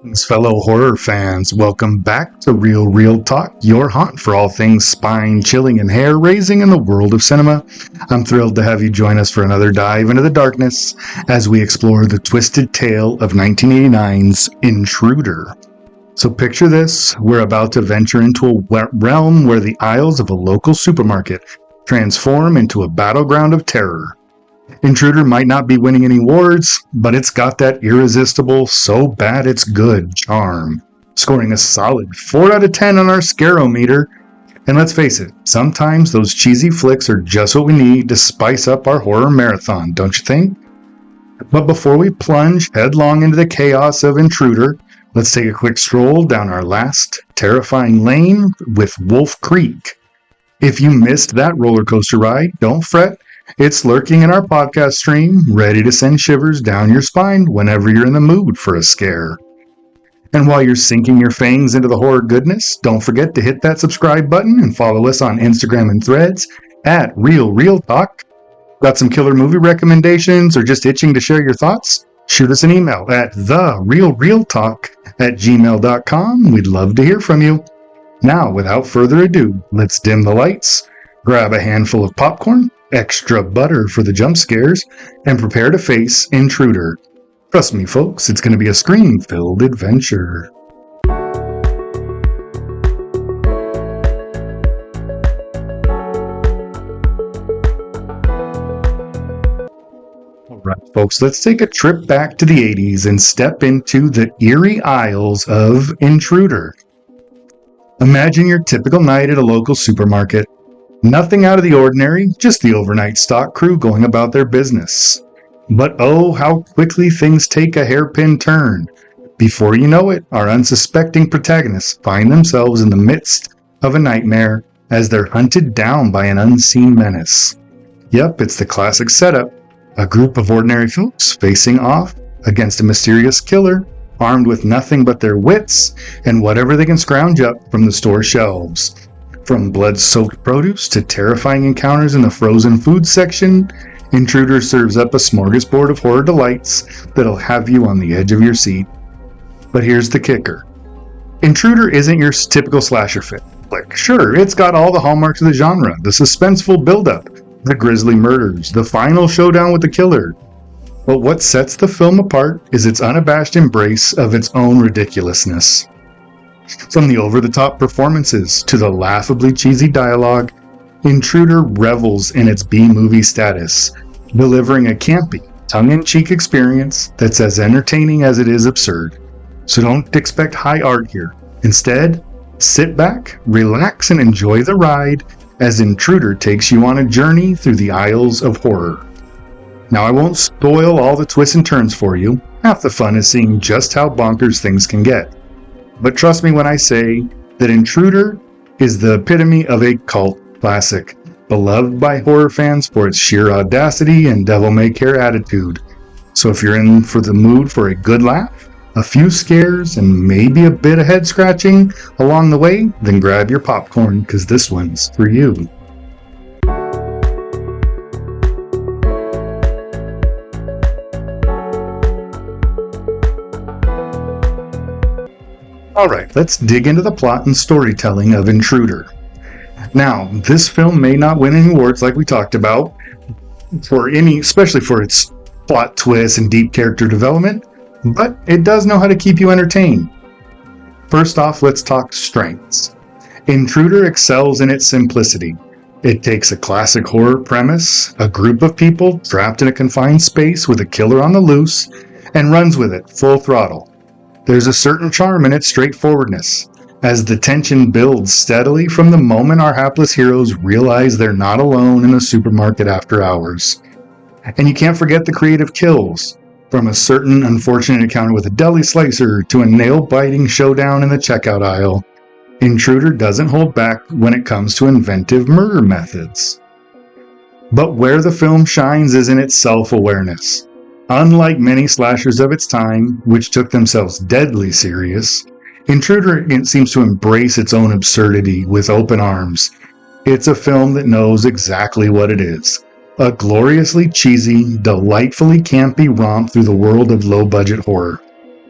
Greetings, fellow horror fans. Welcome back to Real Talk, your haunt for all things spine-chilling and hair-raising in the world of cinema. I'm thrilled to have you join us for another dive into the darkness as we explore the twisted tale of 1989's Intruder. So picture this, we're about to venture into a realm where the aisles of a local supermarket transform into a battleground of terror. Intruder might not be winning any awards, but it's got that irresistible, so bad it's good charm, scoring a solid 4 out of 10 on our scarometer. And let's face it, sometimes those cheesy flicks are just what we need to spice up our horror marathon, don't you think? But before we plunge headlong into the chaos of Intruder, let's take a quick stroll down our last terrifying lane with Wolf Creek. If you missed that roller coaster ride, don't fret. It's lurking in our podcast stream, ready to send shivers down your spine whenever you're in the mood for a scare. And while you're sinking your fangs into the horror goodness, don't forget to hit that subscribe button and follow us on Instagram and Threads at Real Talk. Got some killer movie recommendations or just itching to share your thoughts? Shoot us an email at therealtalk@gmail.com. We'd love to hear from you. Now, without further ado, let's dim the lights, grab a handful of popcorn, extra butter for the jump scares, and prepare to face Intruder. Trust me, folks, it's going to be a scream-filled adventure. Alright, folks, let's take a trip back to the 80s and step into the eerie aisles of Intruder. Imagine your typical night at a local supermarket. Nothing out of the ordinary, just the overnight stock crew going about their business. But oh, how quickly things take a hairpin turn. Before you know it, our unsuspecting protagonists find themselves in the midst of a nightmare as they're hunted down by an unseen menace. Yep, it's the classic setup. A group of ordinary folks facing off against a mysterious killer, armed with nothing but their wits and whatever they can scrounge up from the store shelves. From blood-soaked produce to terrifying encounters in the frozen food section, Intruder serves up a smorgasbord of horror delights that'll have you on the edge of your seat. But here's the kicker. Intruder isn't your typical slasher flick. Sure, it's got all the hallmarks of the genre, the suspenseful build-up, the grisly murders, the final showdown with the killer. But what sets the film apart is its unabashed embrace of its own ridiculousness. From the over-the-top performances to the laughably cheesy dialogue, Intruder revels in its B-movie status, delivering a campy, tongue-in-cheek experience that's as entertaining as it is absurd. So don't expect high art here. Instead, sit back, relax, and enjoy the ride as Intruder takes you on a journey through the aisles of horror. Now, I won't spoil all the twists and turns for you. Half the fun is seeing just how bonkers things can get. But trust me when I say that Intruder is the epitome of a cult classic, beloved by horror fans for its sheer audacity and devil-may-care attitude. So if you're in for the mood for a good laugh, a few scares, and maybe a bit of head-scratching along the way, then grab your popcorn, because this one's for you. Alright, let's dig into the plot and storytelling of Intruder. Now, this film may not win any awards like we talked about, especially for its plot twists and deep character development, but it does know how to keep you entertained. First off, let's talk strengths. Intruder excels in its simplicity. It takes a classic horror premise, a group of people trapped in a confined space with a killer on the loose, and runs with it full throttle. There's a certain charm in its straightforwardness, as the tension builds steadily from the moment our hapless heroes realize they're not alone in a supermarket after hours. And you can't forget the creative kills, from a certain unfortunate encounter with a deli slicer to a nail-biting showdown in the checkout aisle. Intruder doesn't hold back when it comes to inventive murder methods. But where the film shines is in its self-awareness. Unlike many slashers of its time, which took themselves deadly serious, Intruder seems to embrace its own absurdity with open arms. It's a film that knows exactly what it is. A gloriously cheesy, delightfully campy romp through the world of low-budget horror.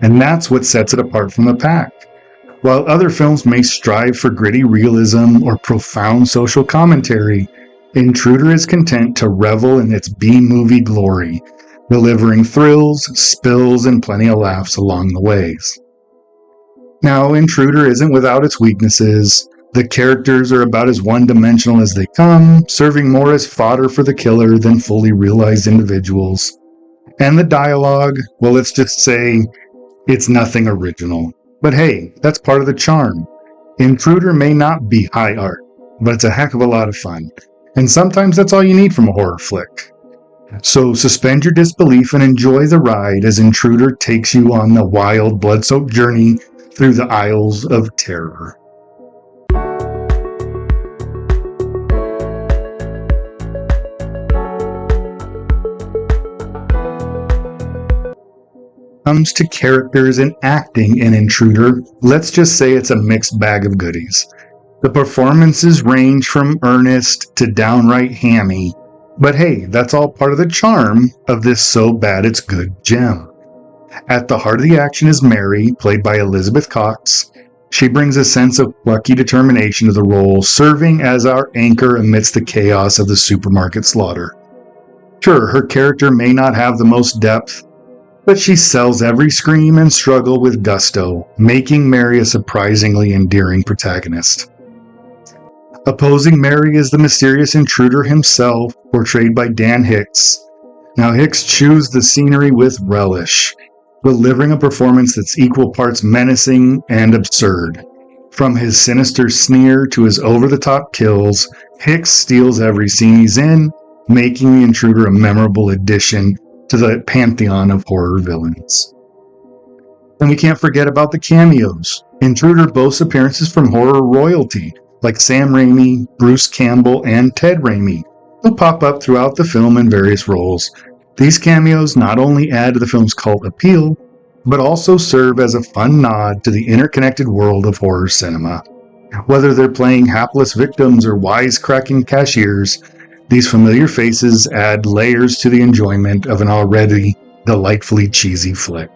and that's what sets it apart from the pack. While other films may strive for gritty realism or profound social commentary, Intruder is content to revel in its B-movie glory, delivering thrills, spills, and plenty of laughs along the ways. Now, Intruder isn't without its weaknesses. The characters are about as one-dimensional as they come, serving more as fodder for the killer than fully realized individuals. And the dialogue, well, let's just say it's nothing original. But hey, that's part of the charm. Intruder may not be high art, but it's a heck of a lot of fun. And sometimes that's all you need from a horror flick. So suspend your disbelief and enjoy the ride as Intruder takes you on the wild, blood-soaked journey through the aisles of terror. Comes to characters and acting in Intruder, let's just say it's a mixed bag of goodies. The performances range from earnest to downright hammy, but hey, that's all part of the charm of this so bad it's good gem. At the heart of the action is Mary, played by Elizabeth Cox. She brings a sense of plucky determination to the role, serving as our anchor amidst the chaos of the supermarket slaughter. Sure, her character may not have the most depth, but she sells every scream and struggle with gusto, making Mary a surprisingly endearing protagonist. Opposing Mary is the mysterious intruder himself, portrayed by Dan Hicks. Now, Hicks chews the scenery with relish, delivering a performance that's equal parts menacing and absurd. From his sinister sneer to his over-the-top kills, Hicks steals every scene he's in, making the intruder a memorable addition to the pantheon of horror villains. And we can't forget about the cameos. Intruder boasts appearances from horror royalty, like Sam Raimi, Bruce Campbell, and Ted Raimi, who pop up throughout the film in various roles. These cameos not only add to the film's cult appeal, but also serve as a fun nod to the interconnected world of horror cinema. Whether they're playing hapless victims or wisecracking cashiers, these familiar faces add layers to the enjoyment of an already delightfully cheesy flick.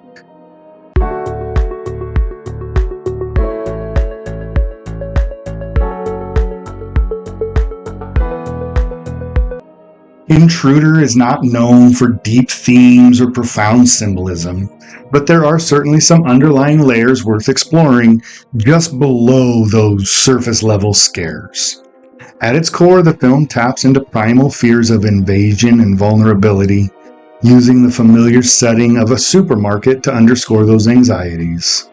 Intruder is not known for deep themes or profound symbolism, but there are certainly some underlying layers worth exploring just below those surface-level scares. At its core, the film taps into primal fears of invasion and vulnerability, using the familiar setting of a supermarket to underscore those anxieties.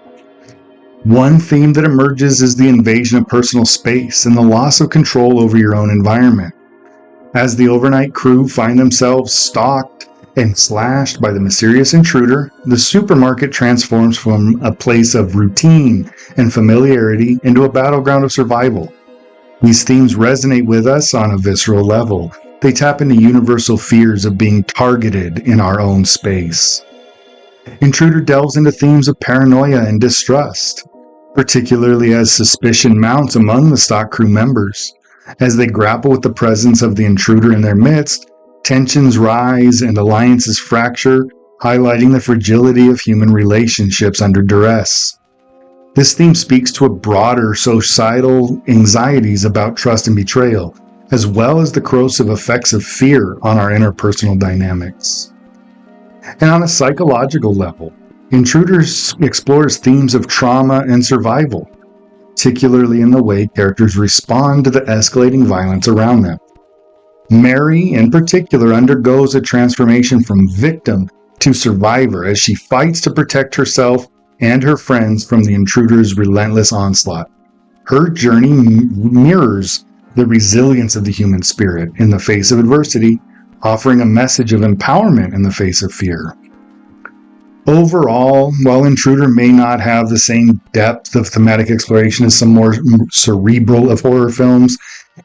One theme that emerges is the invasion of personal space and the loss of control over your own environment. As the overnight crew find themselves stalked and slashed by the mysterious intruder, the supermarket transforms from a place of routine and familiarity into a battleground of survival. These themes resonate with us on a visceral level. They tap into universal fears of being targeted in our own space. Intruder delves into themes of paranoia and distrust, particularly as suspicion mounts among the stock crew members. As they grapple with the presence of the intruder in their midst, tensions rise and alliances fracture, highlighting the fragility of human relationships under duress. This theme speaks to a broader societal anxieties about trust and betrayal, as well as the corrosive effects of fear on our interpersonal dynamics. And on a psychological level, Intruder explores themes of trauma and survival, particularly in the way characters respond to the escalating violence around them. Mary, in particular, undergoes a transformation from victim to survivor as she fights to protect herself and her friends from the intruder's relentless onslaught. Her journey mirrors the resilience of the human spirit in the face of adversity, offering a message of empowerment in the face of fear. Overall, while Intruder may not have the same depth of thematic exploration as some more cerebral of horror films,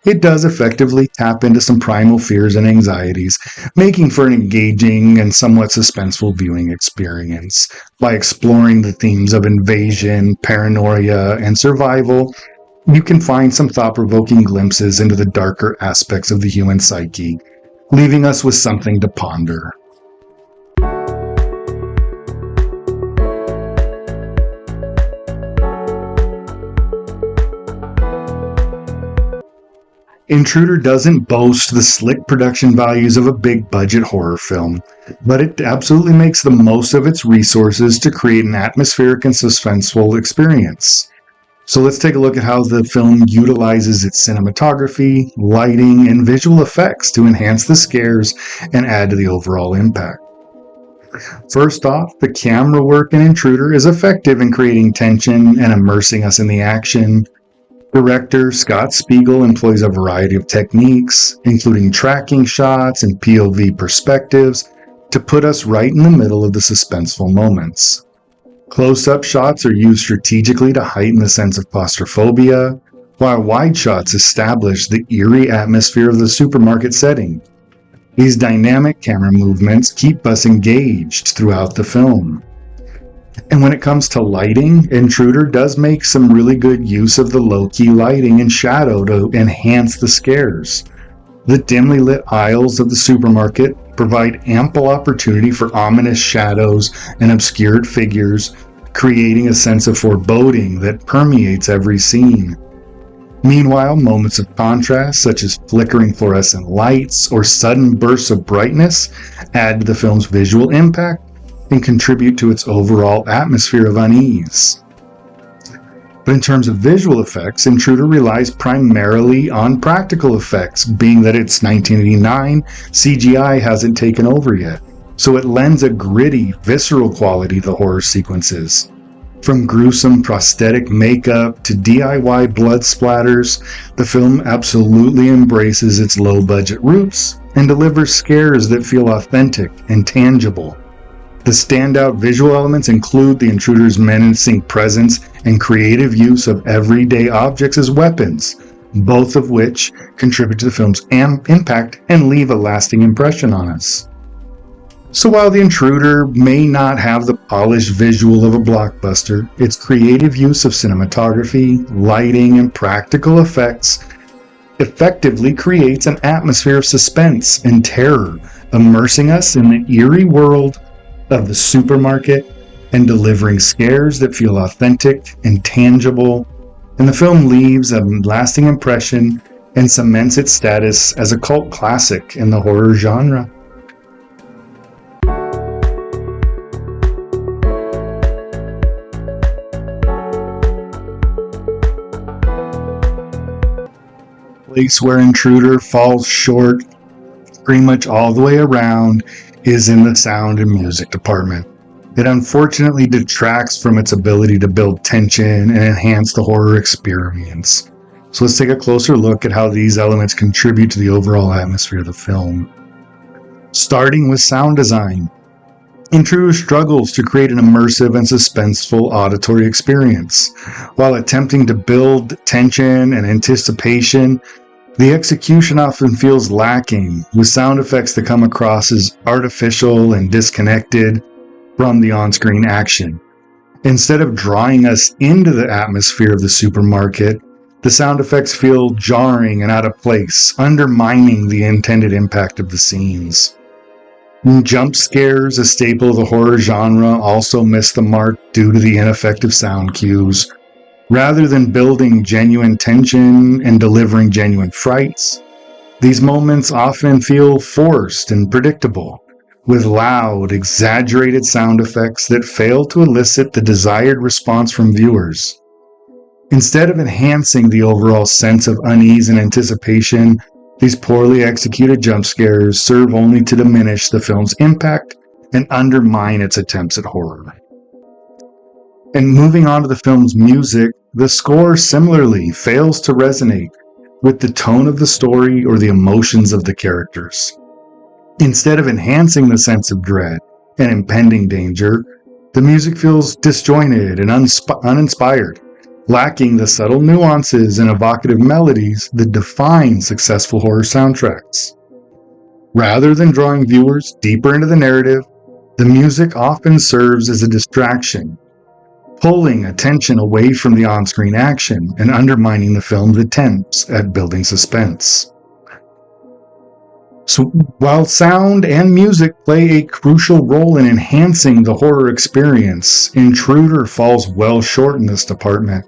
it does effectively tap into some primal fears and anxieties, making for an engaging and somewhat suspenseful viewing experience. By exploring the themes of invasion, paranoia, and survival, you can find some thought-provoking glimpses into the darker aspects of the human psyche, leaving us with something to ponder. Intruder doesn't boast the slick production values of a big budget horror film, but it absolutely makes the most of its resources to create an atmospheric and suspenseful experience. So let's take a look at how the film utilizes its cinematography, lighting, and visual effects to enhance the scares and add to the overall impact. First off, the camera work in Intruder is effective in creating tension and immersing us in the action. Director Scott Spiegel employs a variety of techniques, including tracking shots and POV perspectives, to put us right in the middle of the suspenseful moments. Close-up shots are used strategically to heighten the sense of claustrophobia, while wide shots establish the eerie atmosphere of the supermarket setting. These dynamic camera movements keep us engaged throughout the film. And when it comes to lighting, Intruder does make some really good use of the low-key lighting and shadow to enhance the scares. The dimly lit aisles of the supermarket provide ample opportunity for ominous shadows and obscured figures, creating a sense of foreboding that permeates every scene. Meanwhile, moments of contrast, such as flickering fluorescent lights or sudden bursts of brightness, add to the film's visual impact and contribute to its overall atmosphere of unease. But in terms of visual effects, Intruder relies primarily on practical effects, being that it's 1989, CGI hasn't taken over yet, so it lends a gritty, visceral quality to the horror sequences. From gruesome prosthetic makeup to DIY blood splatters, the film absolutely embraces its low-budget roots and delivers scares that feel authentic and tangible. The standout visual elements include the intruder's menacing presence and creative use of everyday objects as weapons, both of which contribute to the film's impact and leave a lasting impression on us. So while The Intruder may not have the polished visual of a blockbuster, its creative use of cinematography, lighting, and practical effects effectively creates an atmosphere of suspense and terror, immersing us in the eerie world of the supermarket and delivering scares that feel authentic and tangible. And the film leaves a lasting impression and cements its status as a cult classic in the horror genre. Place where Intruder falls short pretty much all the way around is in the sound and music department. It unfortunately detracts from its ability to build tension and enhance the horror experience. So let's take a closer look at how these elements contribute to the overall atmosphere of the film. Starting with sound design, Intruder struggles to create an immersive and suspenseful auditory experience. While attempting to build tension and anticipation, the execution often feels lacking, with sound effects that come across as artificial and disconnected from the on-screen action. Instead of drawing us into the atmosphere of the supermarket, the sound effects feel jarring and out of place, undermining the intended impact of the scenes. Jump scares, a staple of the horror genre, also miss the mark due to the ineffective sound cues. Rather than building genuine tension and delivering genuine frights, these moments often feel forced and predictable, with loud, exaggerated sound effects that fail to elicit the desired response from viewers. Instead of enhancing the overall sense of unease and anticipation, these poorly executed jump scares serve only to diminish the film's impact and undermine its attempts at horror. And moving on to the film's music, the score similarly fails to resonate with the tone of the story or the emotions of the characters. Instead of enhancing the sense of dread and impending danger, the music feels disjointed and uninspired, lacking the subtle nuances and evocative melodies that define successful horror soundtracks. Rather than drawing viewers deeper into the narrative, the music often serves as a distraction, pulling attention away from the on-screen action and undermining the film's attempts at building suspense. So while sound and music play a crucial role in enhancing the horror experience, Intruder falls well short in this department.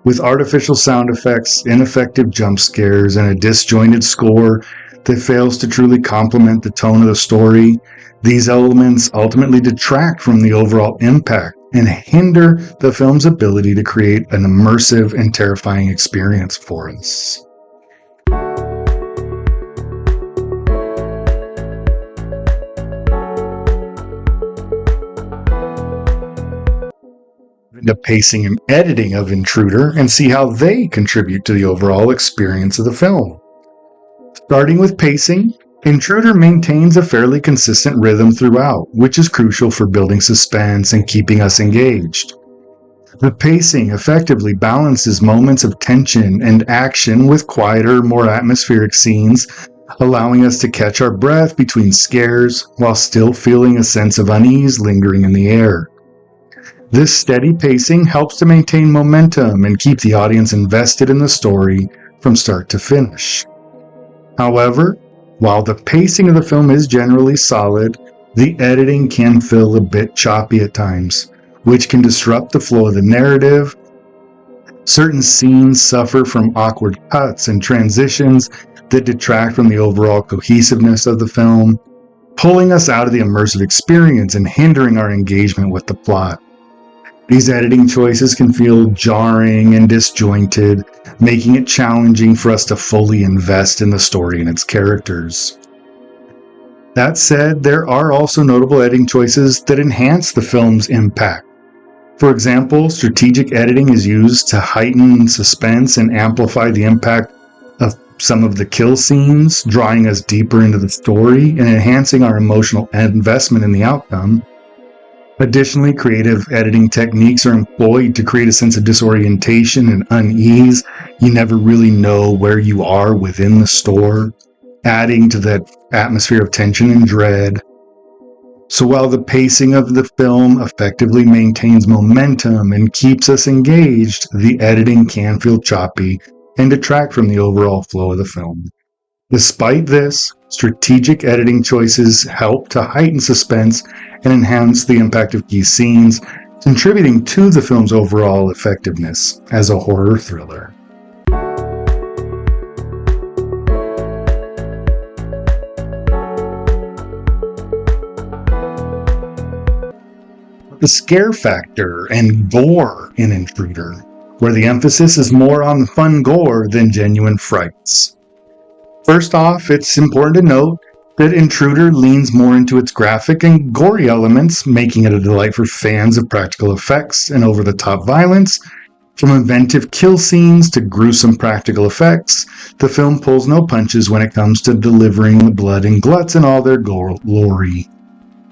With artificial sound effects, ineffective jump scares, and a disjointed score that fails to truly complement the tone of the story, these elements ultimately detract from the overall impact and hinder the film's ability to create an immersive and terrifying experience for us. The pacing and editing of Intruder and see how they contribute to the overall experience of the film. Starting with pacing, Intruder maintains a fairly consistent rhythm throughout, which is crucial for building suspense and keeping us engaged. The pacing effectively balances moments of tension and action with quieter, more atmospheric scenes, allowing us to catch our breath between scares while still feeling a sense of unease lingering in the air. This steady pacing helps to maintain momentum and keep the audience invested in the story from start to finish. However, while the pacing of the film is generally solid, the editing can feel a bit choppy at times, which can disrupt the flow of the narrative. Certain scenes suffer from awkward cuts and transitions that detract from the overall cohesiveness of the film, pulling us out of the immersive experience and hindering our engagement with the plot. These editing choices can feel jarring and disjointed, making it challenging for us to fully invest in the story and its characters. That said, there are also notable editing choices that enhance the film's impact. For example, strategic editing is used to heighten suspense and amplify the impact of some of the kill scenes, drawing us deeper into the story and enhancing our emotional investment in the outcome. Additionally, creative editing techniques are employed to create a sense of disorientation and unease. You never really know where you are within the store, adding to that atmosphere of tension and dread. So while the pacing of the film effectively maintains momentum and keeps us engaged, the editing can feel choppy and detract from the overall flow of the film. Despite this, strategic editing choices help to heighten suspense and enhance the impact of key scenes, contributing to the film's overall effectiveness as a horror thriller. The scare factor and gore in Intruder, where the emphasis is more on fun gore than genuine frights. First off, it's important to note that Intruder leans more into its graphic and gory elements, making it a delight for fans of practical effects and over-the-top violence. From inventive kill scenes to gruesome practical effects, the film pulls no punches when it comes to delivering the blood and guts in all their glory.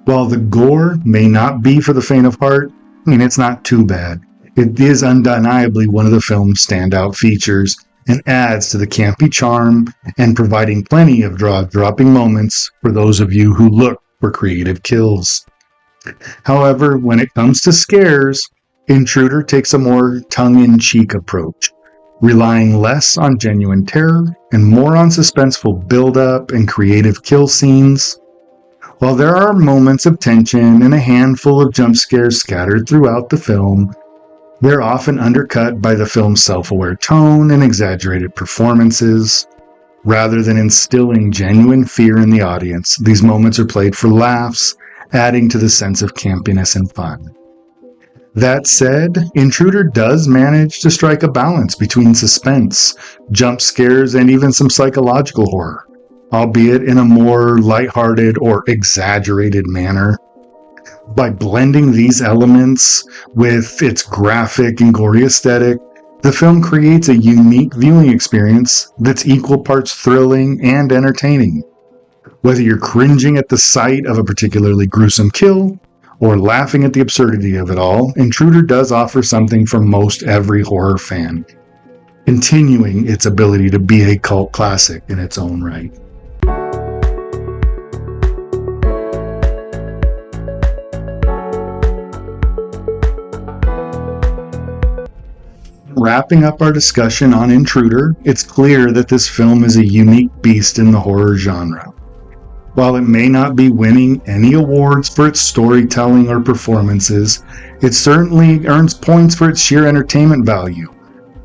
While the gore may not be for the faint of heart, it's not too bad. It is undeniably one of the film's standout features, and adds to the campy charm and providing plenty of jaw-dropping moments for those of you who look for creative kills. However, when it comes to scares, Intruder takes a more tongue-in-cheek approach, relying less on genuine terror and more on suspenseful build-up and creative kill scenes. While there are moments of tension and a handful of jump scares scattered throughout the film, they're often undercut by the film's self-aware tone and exaggerated performances. Rather than instilling genuine fear in the audience, these moments are played for laughs, adding to the sense of campiness and fun. That said, Intruder does manage to strike a balance between suspense, jump scares, and even some psychological horror, albeit in a more lighthearted or exaggerated manner. By blending these elements with its graphic and gory aesthetic, the film creates a unique viewing experience that's equal parts thrilling and entertaining. Whether you're cringing at the sight of a particularly gruesome kill, or laughing at the absurdity of it all, Intruder does offer something for most every horror fan, continuing its ability to be a cult classic in its own right. Wrapping up our discussion on Intruder, it's clear that this film is a unique beast in the horror genre. While it may not be winning any awards for its storytelling or performances, it certainly earns points for its sheer entertainment value.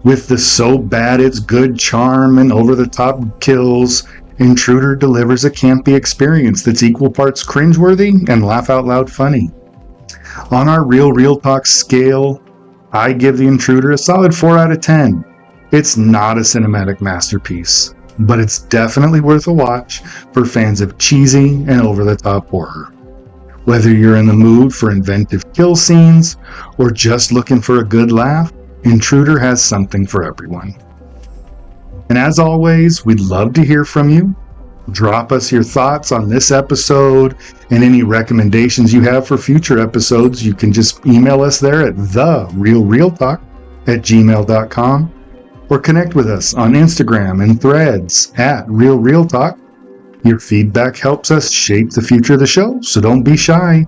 With the so bad it's good charm and over-the-top kills, Intruder delivers a campy experience that's equal parts cringeworthy and laugh-out-loud funny. On our Real Talk scale, I give The Intruder a solid 4 out of 10. It's not a cinematic masterpiece, but it's definitely worth a watch for fans of cheesy and over-the-top horror. Whether you're in the mood for inventive kill scenes or just looking for a good laugh, Intruder has something for everyone. And as always, we'd love to hear from you. Drop us your thoughts on this episode and any recommendations you have for future episodes. You can just email us there at therealrealtalk@gmail.com or connect with us on Instagram and Threads at realrealtalk. Your feedback helps us shape the future of the show, so don't be shy.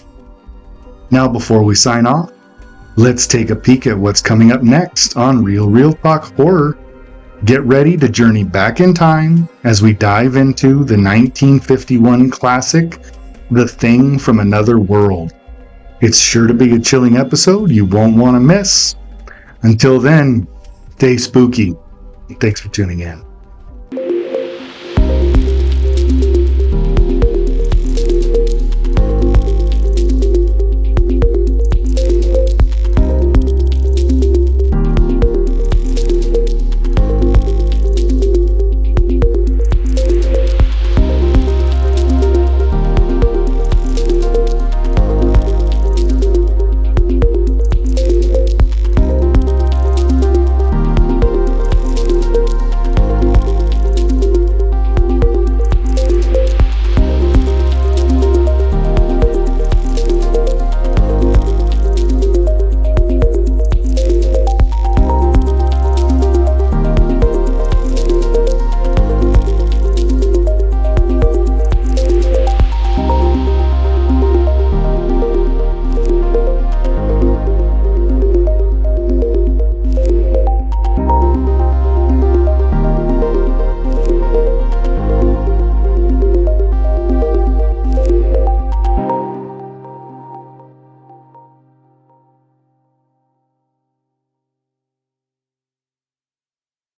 Now, before we sign off, let's take a peek at what's coming up next on Real Talk Horror. Get ready to journey back in time as we dive into the 1951 classic, The Thing from Another World. It's sure to be a chilling episode you won't want to miss. Until then, stay spooky. Thanks for tuning in.